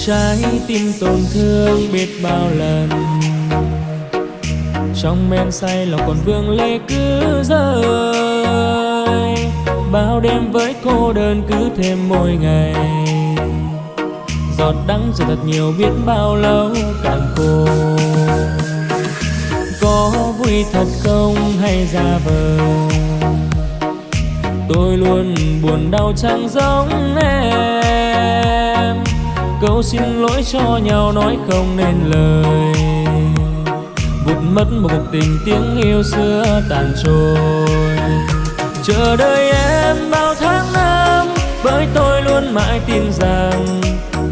trái tim tổn thương biết bao lần, trong men say lòng còn vương lệ cứ rơi. Bao đêm với cô đơn cứ thêm mỗi ngày, giọt đắng rồi thật nhiều biết bao lâu càng khô. Có vui thật không hay giả vờ, tôi luôn buồn đau chẳng giống em. Câu xin lỗi cho nhau nói không nên lời, vụt mất một cuộc tình tiếng yêu xưa tàn trôi. Chờ đợi em bao tháng năm, bởi tôi luôn mãi tin rằng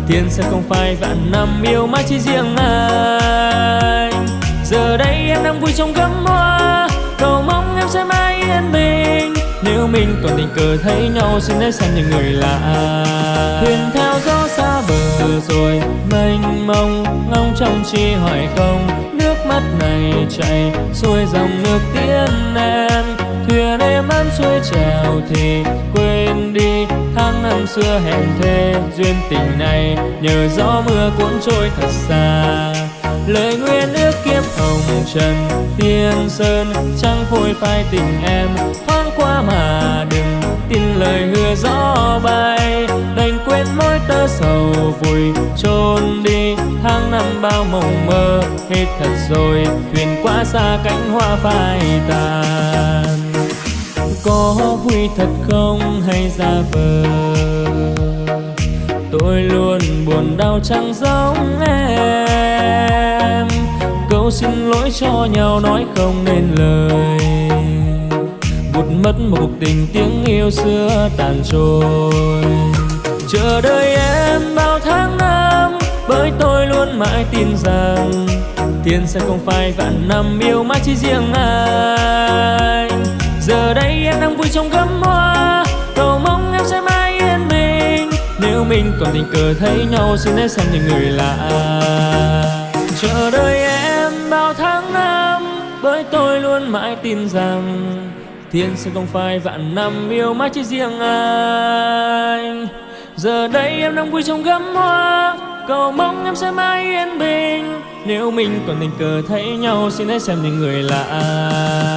thiên sẽ không phai vạn năm yêu mãi chỉ riêng anh. Giờ đây em đang vui trong gấm hoa, cầu mong em sẽ mãi yên bình. Nếu mình còn tình cờ thấy nhau xin hãy xem như người lạ. Thuyền theo gió xa bờ rồi mênh mông, ngóng trong chi hỏi công. Nước mắt này chảy xuôi dòng nước tiễn em, thuyền êm ấm xuôi trèo thì quên đi tháng năm xưa hẹn thề. Duyên tình này nhờ gió mưa cuốn trôi thật xa, lời nguyện ước kiếp hồng trần thiên sơn. Chẳng phôi phai tình em thoáng qua mà đừng tin lời hứa gió bay. Đành quên mỗi tơ sầu vùi trôn đi, tháng năm bao mộng mơ hết thật rồi. Thuyền quá xa cánh hoa phai tàn, có vui thật không hay giả vờ, tôi luôn buồn đau chẳng giống em. Câu xin lỗi cho nhau nói không nên lời, vụt mất một cuộc tình tiếng yêu xưa tàn trôi. Chờ đợi em bao tháng năm, bởi tôi luôn mãi tin rằng thiên sẽ không phai vạn năm yêu mãi chỉ riêng anh. Giờ đây em đang vui trong gấm hoa, cầu mong em sẽ mãi yên bình. Nếu mình còn tình cờ thấy nhau xin hãy xem như người lạ. Chờ đợi em bao tháng năm, bởi tôi luôn mãi tin rằng thiên sẽ không phai vạn năm yêu mãi chỉ riêng anh. Giờ đây em đang vui trong gấm hoa, cầu mong em sẽ mãi yên bình. Nếu mình còn tình cờ thấy nhau xin hãy xem như người lạ.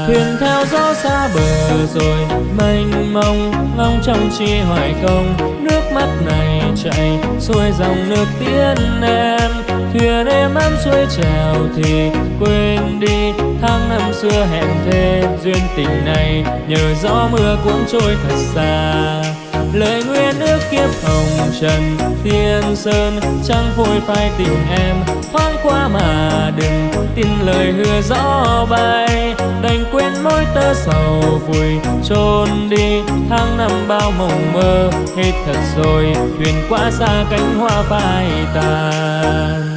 Thuyền theo gió xa bờ rồi mênh mông, ngóng trong chi hoài công. Nước mắt này chảy xuôi dòng nước tiễn em, thuyền êm ấm xuôi trèo thì quên đi tháng năm xưa hẹn thề. Duyên tình này nhờ gió mưa cuốn trôi thật xa, lời nguyện ước kiếp hồng trần thiên sơn. Chẳng phôi phai tình em thoáng qua mà đừng tin lời hứa gió bay. Đành quên mỗi tơ sầu vùi trôn đi, tháng năm bao mộng mơ hết thật rồi. Thuyền quá xa cánh hoa phai tàn.